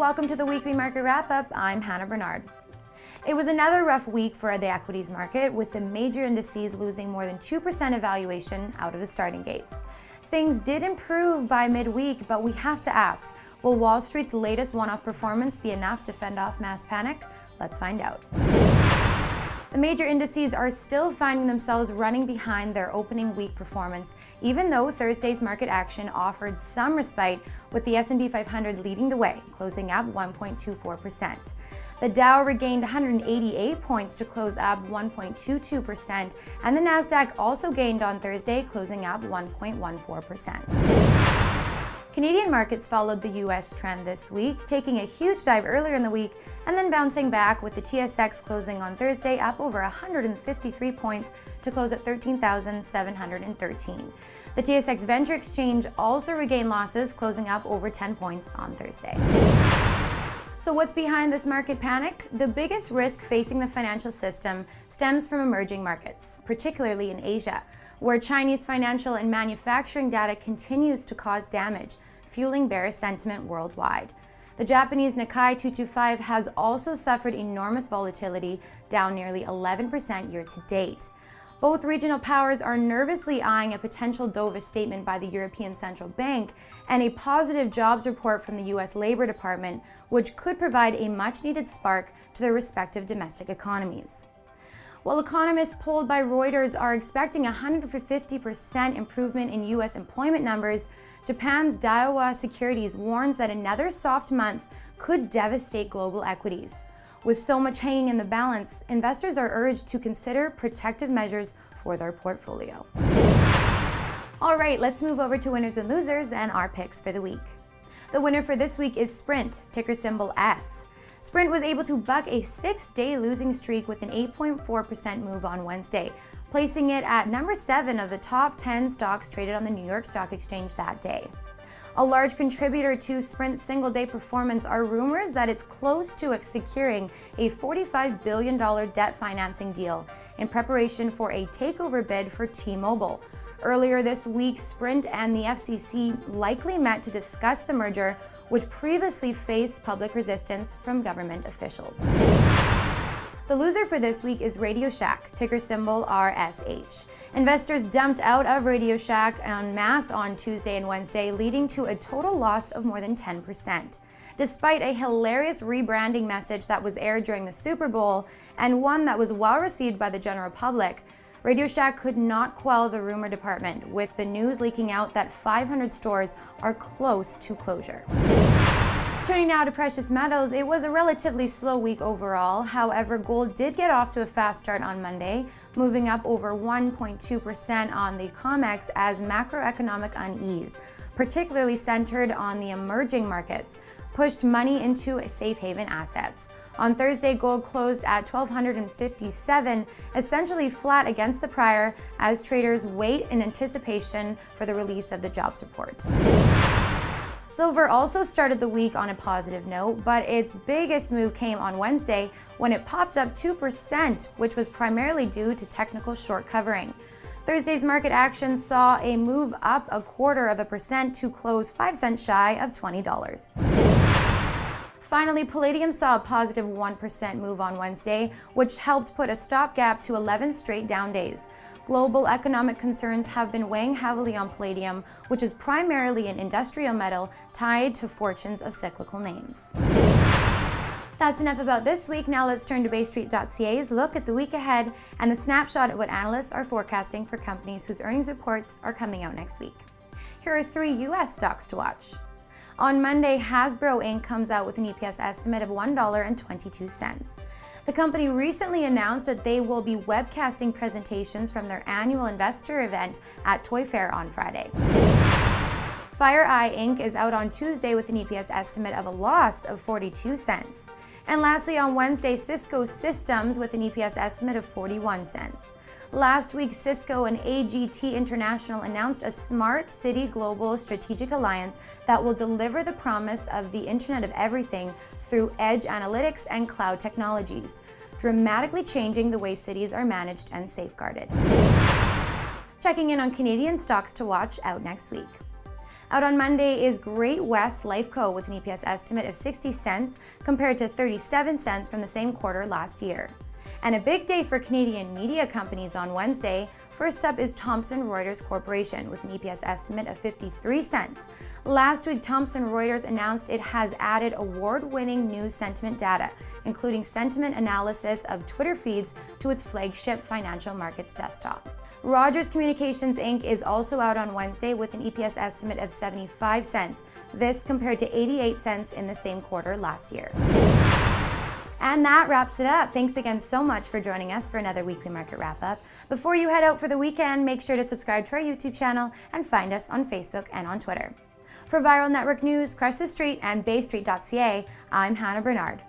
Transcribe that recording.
welcome to the weekly market wrap-up. I'm Hannah Bernard. It was another rough week for the equities market, with the major indices losing more than 2% of valuation out of the starting gates. Things did improve by midweek, but we have to ask, will Wall Street's latest one-off performance be enough to fend off mass panic? Let's find out. The major indices are still finding themselves running behind their opening week performance, even though Thursday's market action offered some respite, with the S&P 500 leading the way, closing up 1.24%. The Dow regained 188 points to close up 1.22%, and the Nasdaq also gained on Thursday, closing up 1.14%. Canadian markets followed the U.S. trend this week, taking a huge dive earlier in the week and then bouncing back, with the TSX closing on Thursday up over 153 points to close at 13,713. The TSX Venture Exchange also regained losses, closing up over 10 points on Thursday. So what's behind this market panic? The biggest risk facing the financial system stems from emerging markets, particularly in Asia, where Chinese financial and manufacturing data continues to cause damage, fueling bearish sentiment worldwide. The Japanese Nikkei 225 has also suffered enormous volatility, down nearly 11% year to date. Both regional powers are nervously eyeing a potential dovish statement by the European Central Bank and a positive jobs report from the U.S. Labor Department, which could provide a much-needed spark to their respective domestic economies. While economists polled by Reuters are expecting a 150% improvement in U.S. employment numbers, Japan's Daiwa Securities warns that another soft month could devastate global equities. With so much hanging in the balance, investors are urged to consider protective measures for their portfolio. All right, let's move over to winners and losers and our picks for the week. The winner for this week is Sprint, ticker symbol S. Sprint was able to buck a 6-day losing streak with an 8.4% move on Wednesday, placing it at number 7 of the top 10 stocks traded on the New York Stock Exchange that day. A large contributor to Sprint's single-day performance are rumors that it's close to securing a $45 billion debt financing deal in preparation for a takeover bid for T-Mobile. Earlier this week, Sprint and the FCC likely met to discuss the merger, which previously faced public resistance from government officials. The loser for this week is Radio Shack, ticker symbol RSH. Investors dumped out of Radio Shack en masse on Tuesday and Wednesday, leading to a total loss of more than 10%. Despite a hilarious rebranding message that was aired during the Super Bowl and one that was well received by the general public, Radio Shack could not quell the rumor department, with the news leaking out that 500 stores are close to closure. Turning now to precious metals, it was a relatively slow week overall. However, gold did get off to a fast start on Monday, moving up over 1.2% on the COMEX as macroeconomic unease, particularly centered on the emerging markets, pushed money into safe haven assets. On Thursday, gold closed at $1,257, essentially flat against the prior, as traders wait in anticipation for the release of the jobs report. Silver also started the week on a positive note, but its biggest move came on Wednesday when it popped up 2%, which was primarily due to technical short covering. Thursday's market action saw a move up 0.25% to close 5 cents shy of $20. Finally, palladium saw a positive 1% move on Wednesday, which helped put a stopgap to 11 straight down days. Global economic concerns have been weighing heavily on palladium, which is primarily an industrial metal tied to fortunes of cyclical names. That's enough about this week. Now let's turn to BayStreet.ca's look at the week ahead and the snapshot of what analysts are forecasting for companies whose earnings reports are coming out next week. Here are 3 U.S. stocks to watch. On Monday, Hasbro Inc. comes out with an EPS estimate of $1.22. The company recently announced that they will be webcasting presentations from their annual investor event at Toy Fair on Friday. FireEye Inc. is out on Tuesday with an EPS estimate of a loss of 42 cents. And lastly, on Wednesday, Cisco Systems with an EPS estimate of 41 cents. Last week, Cisco and AGT International announced a Smart City Global Strategic Alliance that will deliver the promise of the Internet of Everything through edge analytics and cloud technologies, dramatically changing the way cities are managed and safeguarded. Checking in on Canadian stocks to watch out next week. Out on Monday is Great-West Lifeco with an EPS estimate of 60 cents compared to 37 cents from the same quarter last year. And a big day for Canadian media companies on Wednesday. First up is Thomson Reuters Corporation with an EPS estimate of 53 cents. Last week, Thomson Reuters announced it has added award-winning news sentiment data, including sentiment analysis of Twitter feeds, to its flagship financial markets desktop. Rogers Communications Inc. is also out on Wednesday with an EPS estimate of 75 cents. This compared to 88 cents in the same quarter last year. And that wraps it up. Thanks again so much for joining us for another weekly market wrap-up. Before you head out for the weekend, make sure to subscribe to our YouTube channel and find us on Facebook and on Twitter. For Viral Network News, Crush the Street, and BayStreet.ca, I'm Hannah Bernard.